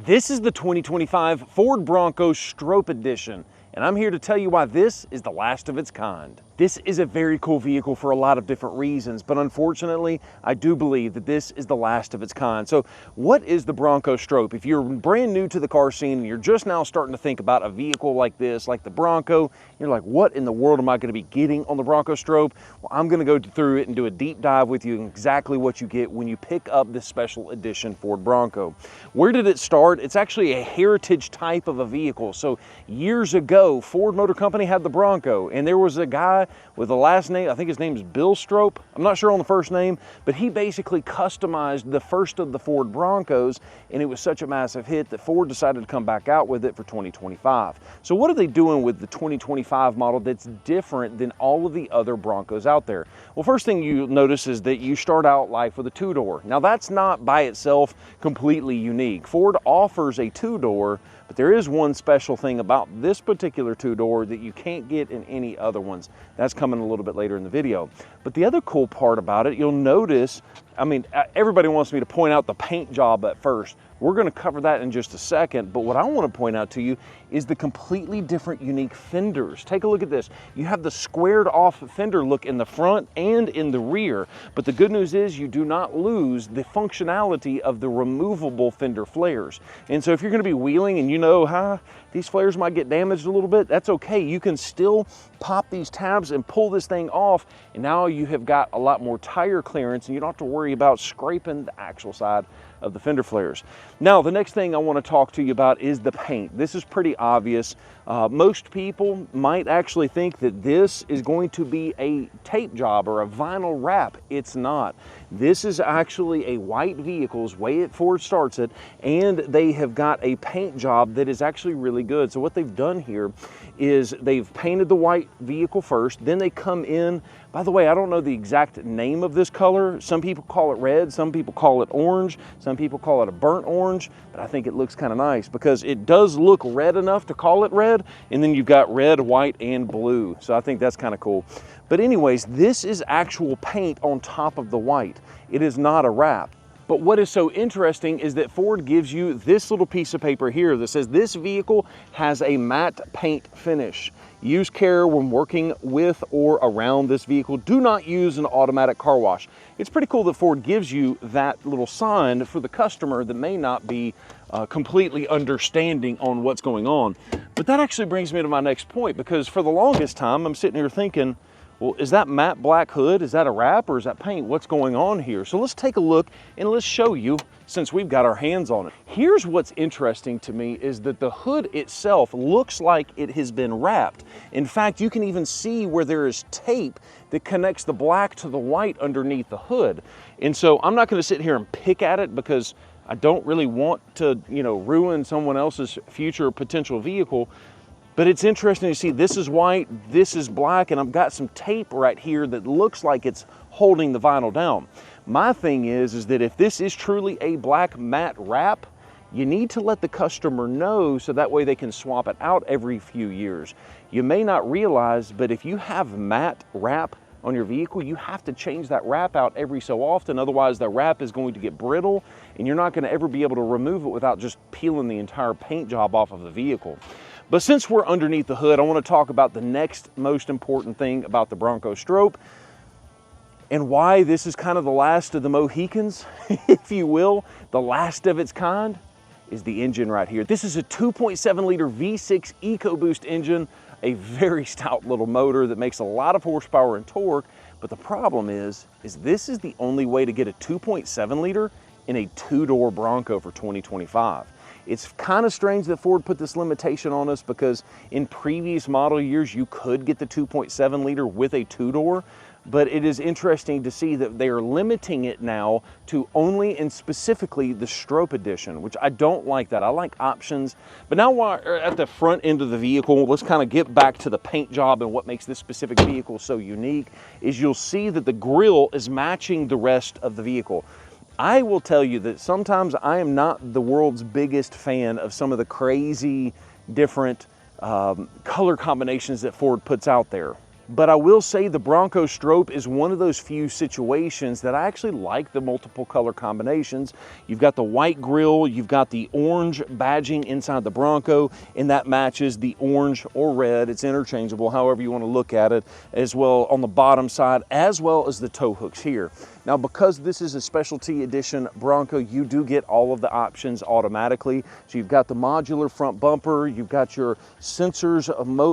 This is the 2025 Ford Bronco Stroppe Edition, and I'm here to tell you why this is the last of its kind. This is a very cool vehicle for a lot of different reasons, but unfortunately, I do believe that this is the last of its kind. So what is the Bronco Stroppe? If you're brand new to the car scene and you're just now starting to think about a vehicle like this, like the Bronco, you're like, what in the world am I going to be getting on the Bronco Stroppe? Well, I'm going to go through it and do a deep dive with you on exactly what you get when you pick up this special edition Ford Bronco. Where did it start? It's actually a heritage type of a vehicle. So years ago, Ford Motor Company had the Bronco, and there was a guy with the last name, I think his name is Bill Stroppe. I'm not sure on the first name, but he basically customized the first of the Ford Broncos, and it was such a massive hit that Ford decided to come back out with it for 2025. So what are they doing with the 2025 model that's different than all of the other Broncos out there? Well, first thing you notice is that you start out life with a two-door. Now that's not by itself completely unique. Ford offers a two-door, but there is one special thing about this particular two-door that you can't get in any other ones. That's coming a little bit later in the video. But the other cool part about it, you'll notice, I mean, everybody wants me to point out the paint job at first. We're going to cover that in just a second, but what I want to point out to you is the completely different, unique fenders. Take a look at this. You have the squared off fender look in the front and in the rear, but the good news is you do not lose the functionality of the removable fender flares. And so if you're going to be wheeling and you know, these flares might get damaged a little bit, that's okay. You can still pop these tabs and pull this thing off, and now you have got a lot more tire clearance and you don't have to worry about scraping the actual side of the fender flares. Now, the next thing I want to talk to you about is the paint. This is pretty obvious. Most people might actually think that this is going to be a tape job or a vinyl wrap. It's not. This is actually a white vehicle, is the way Ford starts it, and they have got a paint job that is actually really good. So what they've done here is they've painted the white vehicle first, then they come in. By the way, I don't know the exact name of this color. Some people call it red, some people call it orange, some people call it a burnt orange, but I think it looks kind of nice because it does look red enough to call it red, and then you've got red, white, and blue. So I think that's kind of cool. But anyways, this is actual paint on top of the white. It is not a wrap. But what is so interesting is that Ford gives you this little piece of paper here that says this vehicle has a matte paint finish. Use care when working with or around this vehicle. Do not use an automatic car wash. It's pretty cool that Ford gives you that little sign for the customer that may not be completely understanding on what's going on. But that actually brings me to my next point, because for the longest time I'm sitting here thinking, well, is that matte black hood? Is that a wrap or is that paint? What's going on here? So let's take a look and let's show you, since we've got our hands on it. Here's what's interesting to me is that the hood itself looks like it has been wrapped. In fact, you can even see where there is tape that connects the black to the white underneath the hood. And so I'm not gonna sit here and pick at it because I don't really want to, ruin someone else's future potential vehicle. But it's interesting to see this is white, this is black, and I've got some tape right here that looks like it's holding the vinyl down. My thing is that if this is truly a black matte wrap, you need to let the customer know so that way they can swap it out every few years. You may not realize, but if you have matte wrap on your vehicle, you have to change that wrap out every so often. Otherwise, the wrap is going to get brittle and you're not going to ever be able to remove it without just peeling the entire paint job off of the vehicle. But since we're underneath the hood, I want to talk about the next most important thing about the Bronco Stroppe and why this is kind of the last of the Mohicans, if you will, the last of its kind, is the engine right here. This is a 2.7 liter V6 EcoBoost engine, a very stout little motor that makes a lot of horsepower and torque. But the problem is this is the only way to get a 2.7 liter in a two-door Bronco for 2025. It's kind of strange that Ford put this limitation on us because in previous model years, you could get the 2.7 liter with a two-door, but it is interesting to see that they are limiting it now to only and specifically the Stroppe edition, which I don't like that. I like options. But now we're at the front end of the vehicle, let's kind of get back to the paint job, and what makes this specific vehicle so unique is you'll see that the grille is matching the rest of the vehicle. I will tell you that sometimes I am not the world's biggest fan of some of the crazy different color combinations that Ford puts out there. But I will say the Bronco Stroppe is one of those few situations that I actually like the multiple color combinations. You've got the white grille, you've got the orange badging inside the Bronco, and that matches the orange or red. It's interchangeable, however you want to look at it, as well on the bottom side, as well as the tow hooks here. Now, because this is a specialty edition Bronco, you do get all of the options automatically. So you've got the modular front bumper, you've got your sensors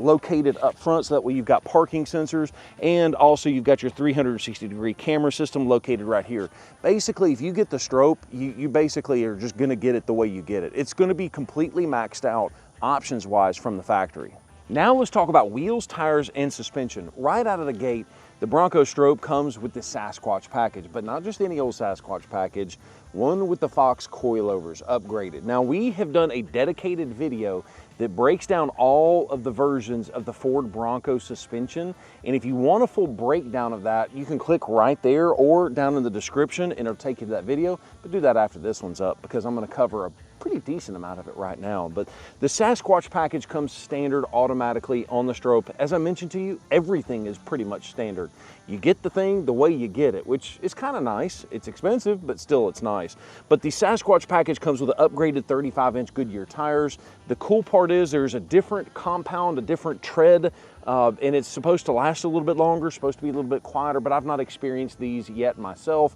located up front, so that way you've got parking sensors, and also you've got your 360-degree camera system located right here. Basically, if you get the Stroppe, you basically are just gonna get it the way you get it. It's gonna be completely maxed out options-wise from the factory. Now let's talk about wheels, tires, and suspension. Right out of the gate, the Bronco Stroppe comes with the Sasquatch package, but not just any old Sasquatch package, one with the Fox coilovers upgraded. Now, we have done a dedicated video that breaks down all of the versions of the Ford Bronco suspension. And if you want a full breakdown of that, you can click right there or down in the description and it'll take you to that video. But do that after this one's up, because I'm gonna cover a pretty decent amount of it right now. But the Sasquatch package comes standard automatically on the Stroppe. As I mentioned to you, everything is pretty much standard. You get the thing the way you get it, which is kind of nice. It's expensive, but still it's nice. But the Sasquatch package comes with the upgraded 35-inch Goodyear tires. The cool part is there's a different compound, a different tread, and it's supposed to last a little bit longer, supposed to be a little bit quieter, but I've not experienced these yet myself.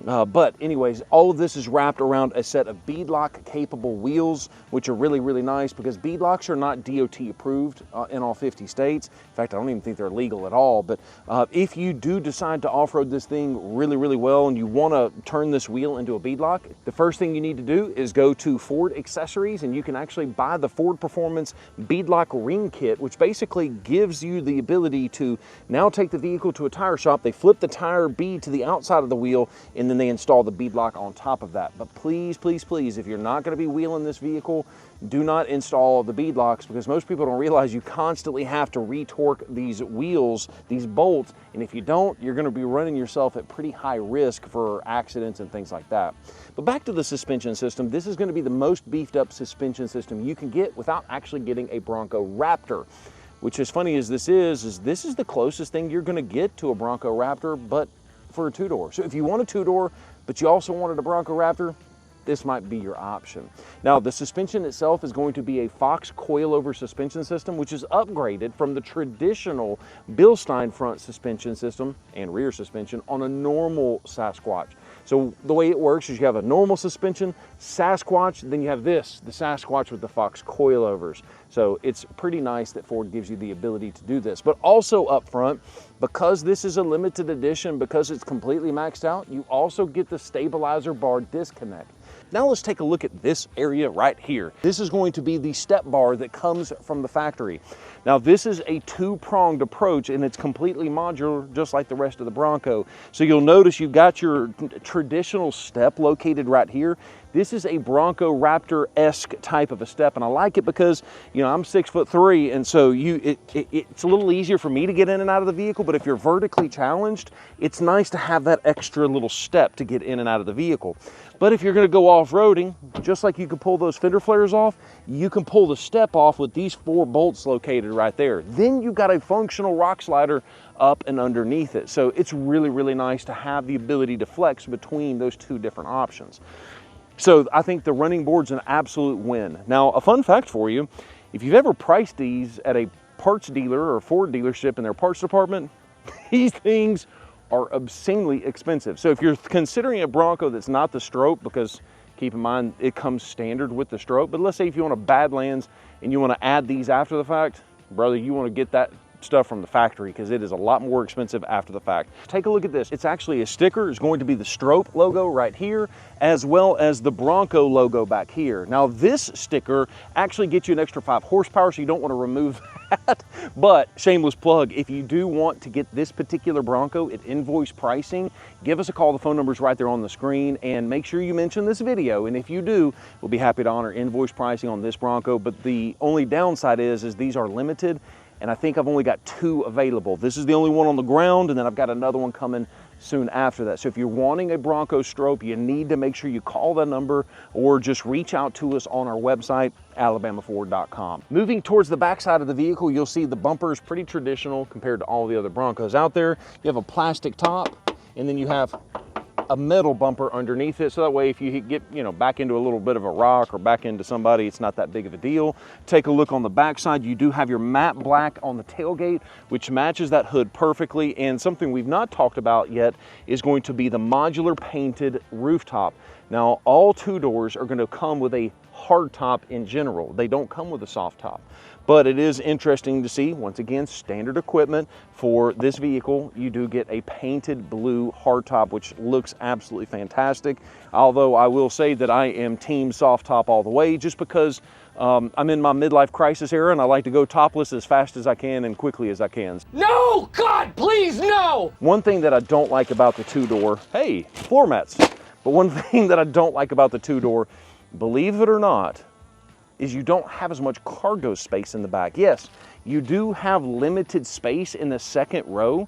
But anyways, all of this is wrapped around a set of beadlock capable wheels, which are really, really nice because beadlocks are not DOT approved in all 50 states. In fact, I don't even think they're legal at all. But if you do decide to off-road this thing really, really well and you want to turn this wheel into a beadlock, the first thing you need to do is go to Ford Accessories, and you can actually buy the Ford Performance Beadlock Ring Kit, which basically gives you the ability to now take the vehicle to a tire shop. They flip the tire bead to the outside of the wheel, and then they install the beadlock on top of that. But please, please, please, if you're not going to be wheeling this vehicle, do not install the beadlocks, because most people don't realize you constantly have to retorque these wheels, these bolts, and if you don't, you're going to be running yourself at pretty high risk for accidents and things like that. But back to the suspension system, this is going to be the most beefed up suspension system you can get without actually getting a Bronco Raptor. Which, as funny as this is this is the closest thing you're going to get to a Bronco Raptor, but for a two-door. So if you want a two-door, but you also wanted a Bronco Raptor, this might be your option. Now, the suspension itself is going to be a Fox coilover suspension system, which is upgraded from the traditional Bilstein front suspension system and rear suspension on a normal Sasquatch. So the way it works is you have a normal suspension, Sasquatch, then you have this, the Sasquatch with the Fox coilovers. So it's pretty nice that Ford gives you the ability to do this. But also up front, because this is a limited edition, because it's completely maxed out, you also get the stabilizer bar disconnect. Now let's take a look at this area right here. This is going to be the step bar that comes from the factory. Now this is a two-pronged approach, and it's completely modular, just like the rest of the Bronco. So you'll notice you've got your traditional step located right here. This is a Bronco Raptor-esque type of a step, and I like it because, you know, I'm 6'3", and so it's a little easier for me to get in and out of the vehicle, but if you're vertically challenged, it's nice to have that extra little step to get in and out of the vehicle. But if you're gonna go off-roading, just like you can pull those fender flares off, you can pull the step off with these 4 bolts located right there. Then you've got a functional rock slider up and underneath it. So it's really, really nice to have the ability to flex between those two different options. So I think the running board's an absolute win. Now, a fun fact for you, if you've ever priced these at a parts dealer or Ford dealership in their parts department, these things are obscenely expensive. So if you're considering a Bronco that's not the Stroppe, because keep in mind it comes standard with the Stroppe, but let's say if you want a Badlands and you want to add these after the fact, brother, you want to get that stuff from the factory because it is a lot more expensive after the fact. Take a look at this. It's actually a sticker. It's going to be the Stroppe logo right here, as well as the Bronco logo back here. Now this sticker actually gets you an extra 5 horsepower, so you don't want to remove that. But shameless plug, if you do want to get this particular Bronco at invoice pricing, give us a call. The phone number is right there on the screen, and make sure you mention this video. And if you do, we'll be happy to honor invoice pricing on this Bronco. But the only downside is these are limited, and I think I've only got 2 available. This is the only one on the ground, and then I've got another one coming soon after that. So if you're wanting a Bronco Stroppe, you need to make sure you call that number or just reach out to us on our website, alabamaford.com. Moving towards the backside of the vehicle, you'll see the bumper is pretty traditional compared to all the other Broncos out there. You have a plastic top, and then you have a metal bumper underneath it, so that way if you get back into a little bit of a rock or back into somebody, it's not that big of a deal. Take a look on the backside. You do have your matte black on the tailgate, which matches that hood perfectly, and something we've not talked about yet is going to be the modular painted rooftop. Now, all two doors are going to come with a hard top in general. They don't come with a soft top. But it is interesting to see, once again, standard equipment for this vehicle. You do get a painted blue hardtop, which looks absolutely fantastic. Although I will say that I am team soft top all the way, just because I'm in my midlife crisis era and I like to go topless as fast as I can and quickly as I can. No, God, please, no! One thing that I don't like about the two-door, hey, floor mats. But one thing that I don't like about the two-door, believe it or not, is you don't have as much cargo space in the back. Yes, you do have limited space in the second row,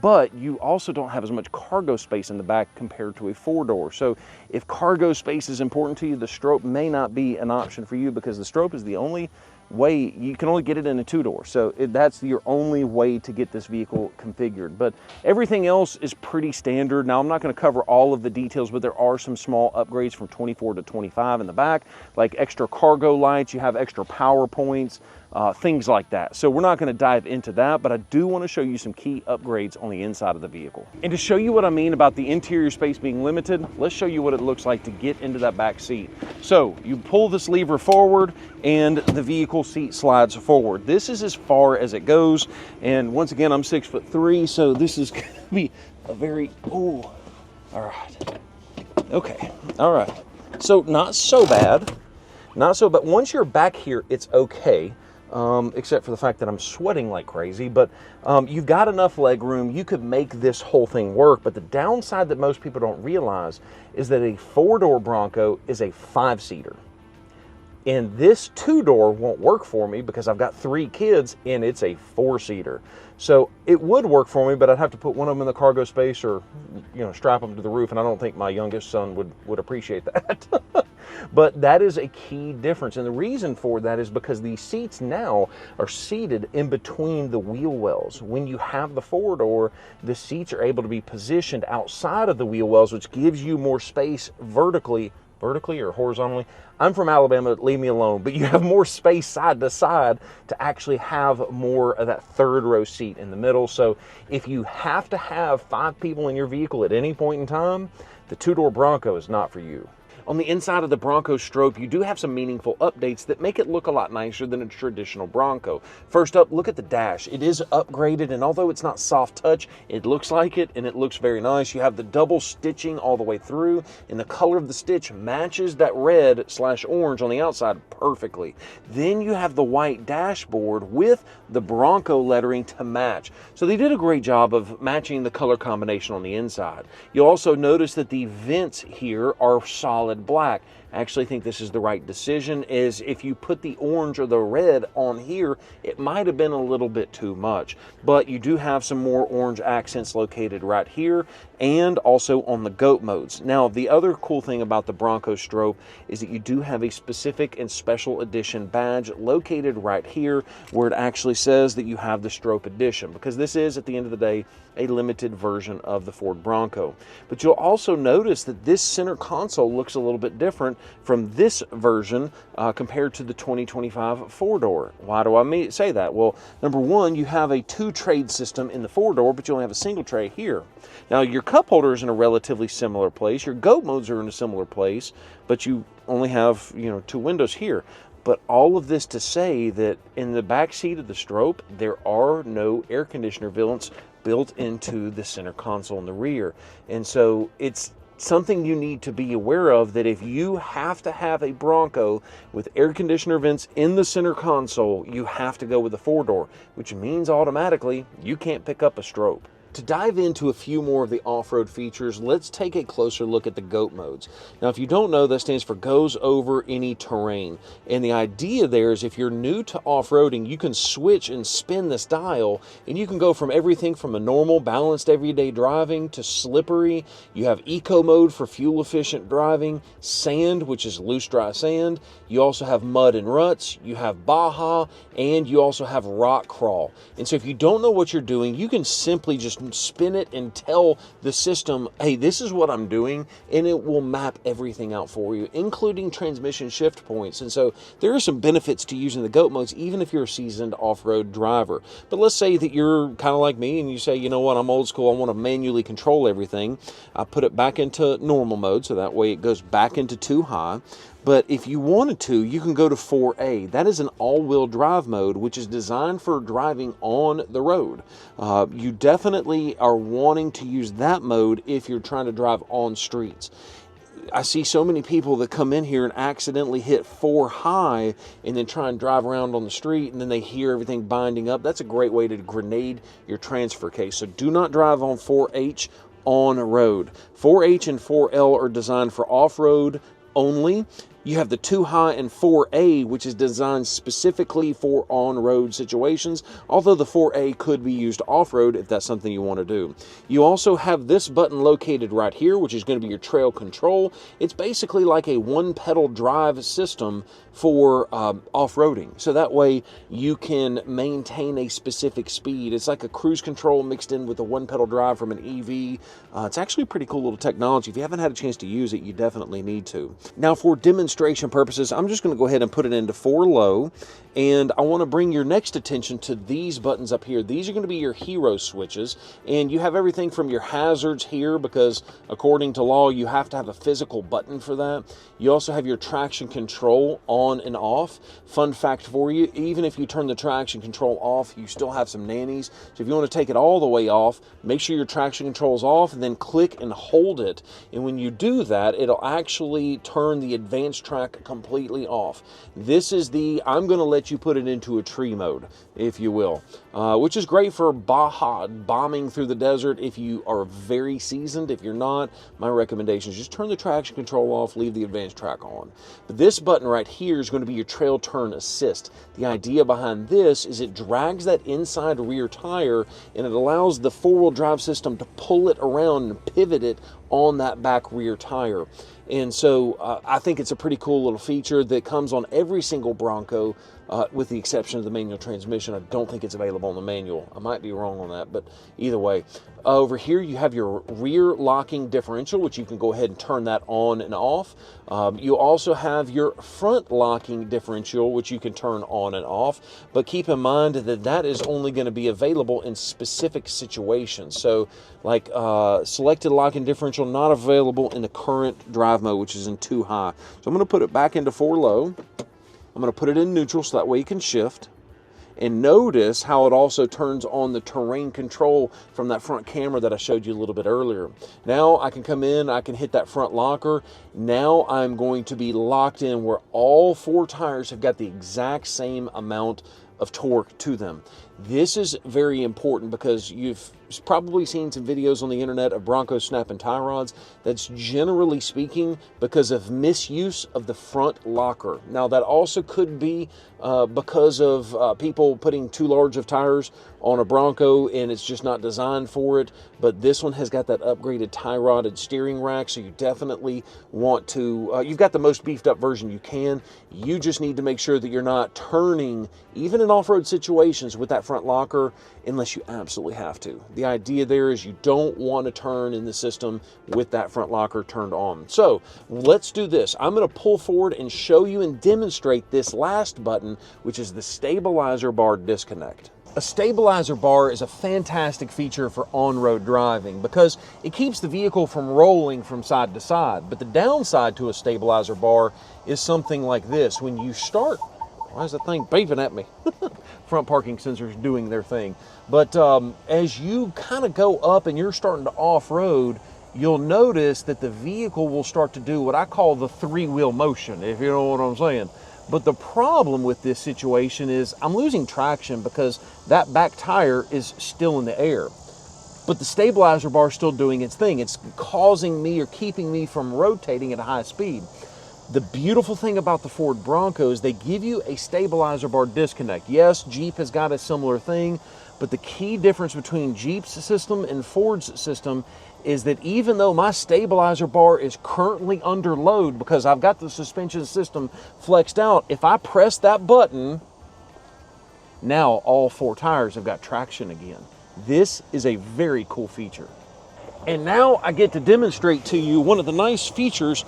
but you also don't have as much cargo space in the back compared to a four-door. So if cargo space is important to you, the Stroppe may not be an option for you, because the Stroppe is the only way, you can only get it in a two-door. So that's your only way to get this vehicle configured. But everything else is pretty standard. Now, I'm not going to cover all of the details, but there are some small upgrades from 24 to 25 in the back, like extra cargo lights, you have extra power points, things like that. So we're not going to dive into that, but I do want to show you some key upgrades on the inside of the vehicle. And to show you what I mean about the interior space being limited, let's show you what it looks like to get into that back seat. So you pull this lever forward and the vehicle seat slides forward. This is as far as it goes. And once again, I'm 6'3", so this is going to be a very, all right. Okay, all right. So not so bad. Not so bad. Once you're back here, it's okay. Except for the fact that I'm sweating like crazy, but you've got enough leg room. You could make this whole thing work, but the downside that most people don't realize is that a four-door Bronco is a five-seater. And this two-door won't work for me because I've got 3 kids and it's a four-seater. So it would work for me, but I'd have to put one of them in the cargo space or, strap them to the roof, and I don't think my youngest son would appreciate that. But that is a key difference, and the reason for that is because these seats now are seated in between the wheel wells. When you have the four-door, the seats are able to be positioned outside of the wheel wells, which gives you more space vertically or horizontally. I'm from Alabama, leave me alone, but you have more space side to side to actually have more of that third row seat in the middle. So if you have to have 5 people in your vehicle at any point in time, the two-door Bronco is not for you. On the inside of the Bronco Stroppe, you do have some meaningful updates that make it look a lot nicer than a traditional Bronco. First up, look at the dash. It is upgraded, and although it's not soft touch, it looks like it, and it looks very nice. You have the double stitching all the way through, and the color of the stitch matches that red/orange on the outside perfectly. Then you have the white dashboard with the Bronco lettering to match. So they did a great job of matching the color combination on the inside. You'll also notice that the vents here are solid black. I actually think this is the right decision, is if you put the orange or the red on here, it might have been a little bit too much. But you do have some more orange accents located right here and also on the goat modes. Now, the other cool thing about the Bronco Stroppe is that you do have a specific and special edition badge located right here where it actually says that you have the Stroppe edition, because this is, at the end of the day, a limited version of the Ford Bronco. But you'll also notice that this center console looks a little bit different from this version compared to the 2025 four-door. Why do I say that? Well, number one, you have a 2-tray system in the four-door, but you only have a single tray here. Now, your cup holder is in a relatively similar place. Your goat modes are in a similar place, but you only have, 2 windows here. But all of this to say that in the back seat of the Stroppe, there are no air conditioner vents built into the center console in the rear. And so it's something you need to be aware of, that if you have to have a Bronco with air conditioner vents in the center console, you have to go with the four-door, which means automatically you can't pick up a Stroppe. to dive into a few more of the off-road features, let's take a closer look at the GOAT modes. Now, if you don't know, that stands for goes over any terrain. And the idea there is if you're new to off-roading, you can switch and spin this dial, and you can go from everything from a normal, balanced, everyday driving to slippery. You have eco mode for fuel-efficient driving, sand, which is loose, dry sand. You also have mud and ruts. You have Baja, and you also have rock crawl. And so if you don't know what you're doing, you can simply just spin it and tell the system, hey, this is what I'm doing, and it will map everything out for you, including transmission shift points. And so there are some benefits to using the GOAT modes, even if you're a seasoned off-road driver. But let's say that you're kind of like me and you say, you know what, I'm old school, I want to manually control everything. I put it back into normal mode, so that way it goes back into 2 high. But if you wanted to, you can go to 4A. That is an all-wheel drive mode, which is designed for driving on the road. You definitely are wanting to use that mode if you're trying to drive on streets. I see so many people that come in here and accidentally hit 4 high and then try and drive around on the street, and then they hear everything binding up. That's a great way to grenade your transfer case. So do not drive on 4H on a road. 4H and 4L are designed for off-road only. You have the 2 high and 4A, which is designed specifically for on-road situations, although the 4A could be used off-road if that's something you want to do. You also have this button located right here, which is going to be your trail control. It's basically like a one-pedal drive system for off-roading, so that way you can maintain a specific speed. It's like a cruise control mixed in with a one-pedal drive from an EV. It's actually a pretty cool little technology. If you haven't had a chance to use it, you definitely need to. Now, for demonstration purposes, I'm just going to go ahead and put it into 4 low, and I want to bring your next attention to these buttons up here. These are going to be your hero switches, and you have everything from your hazards here, because according to law you have to have a physical button for that. You also have your traction control on and off. Fun fact for you, even if you turn the traction control off, you still have some nannies. So if you want to take it all the way off, make sure your traction control is off and then click and hold it. And when you do that, it'll actually turn the advanced track completely off. This is the, I'm going to let you put it into a tree mode, if you will, which is great for Baja, bombing through the desert if you are very seasoned. If you're not, my recommendation is just turn the traction control off, leave the advanced track on. But this button right here is going to be your trail turn assist. The idea behind this is it drags that inside rear tire, and it allows the 4-wheel drive system to pull it around and pivot it on that back rear tire. And so I think it's a pretty cool little feature that comes on every single Bronco, with the exception of the manual transmission. I don't think it's available on the manual. I might be wrong on that, but either way. Over here you have your rear locking differential, which you can go ahead and turn that on and off. You also have your front locking differential, which you can turn on and off, but keep in mind that that is only going to be available in specific situations. So like selected locking differential not available in the current drive mode, which is in 2 high. So I'm going to put it back into 4 low. I'm going to put it in neutral so that way you can shift. And notice how it also turns on the terrain control from that front camera that I showed you a little bit earlier. Now I can come in, I can hit that front locker. Now I'm going to be locked in where all 4 tires have got the exact same amount of torque to them. This is very important because you've probably seen some videos on the internet of Bronco snapping tie rods. That's generally speaking because of misuse of the front locker. Now that also could be because of people putting too large of tires on a Bronco and it's just not designed for it. But this one has got that upgraded tie rodded steering rack, so you definitely want to, you've got the most beefed up version you can. You just need to make sure that you're not turning, even in off-road situations, with that front locker unless you absolutely have to. The idea there is you don't want to turn in the system with that front locker turned on. So let's do this. I'm going to pull forward and show you and demonstrate this last button, which is the stabilizer bar disconnect. A stabilizer bar is a fantastic feature for on-road driving because it keeps the vehicle from rolling from side to side. But the downside to a stabilizer bar is something like this. When you start, why is that thing beeping at me? Front parking sensors doing their thing. But as you kind of go up and you're starting to off-road, you'll notice that the vehicle will start to do what I call the 3-wheel motion, if you know what I'm saying. But the problem with this situation is I'm losing traction because that back tire is still in the air. but the stabilizer bar is still doing its thing. It's causing me or keeping me from rotating at a high speed. The beautiful thing about the Ford Bronco is they give you a stabilizer bar disconnect. Yes, Jeep has got a similar thing, but the key difference between Jeep's system and Ford's system is that even though my stabilizer bar is currently under load because I've got the suspension system flexed out, if I press that button, now all 4 tires have got traction again. This is a very cool feature. And now I get to demonstrate to you one of the nice features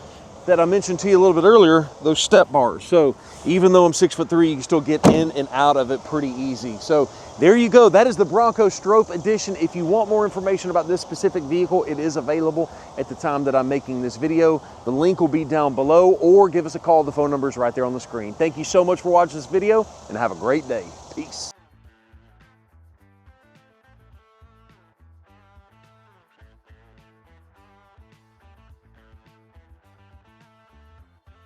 that I mentioned to you a little bit earlier, those step bars. So even though I'm 6'3", you can still get in and out of it pretty easy. So there you go. That is the Bronco Stroppe Edition. If you want more information about this specific vehicle, it is available at the time that I'm making this video. The link will be down below, or give us a call. The phone number is right there on the screen. Thank you so much for watching this video, and have a great day. Peace.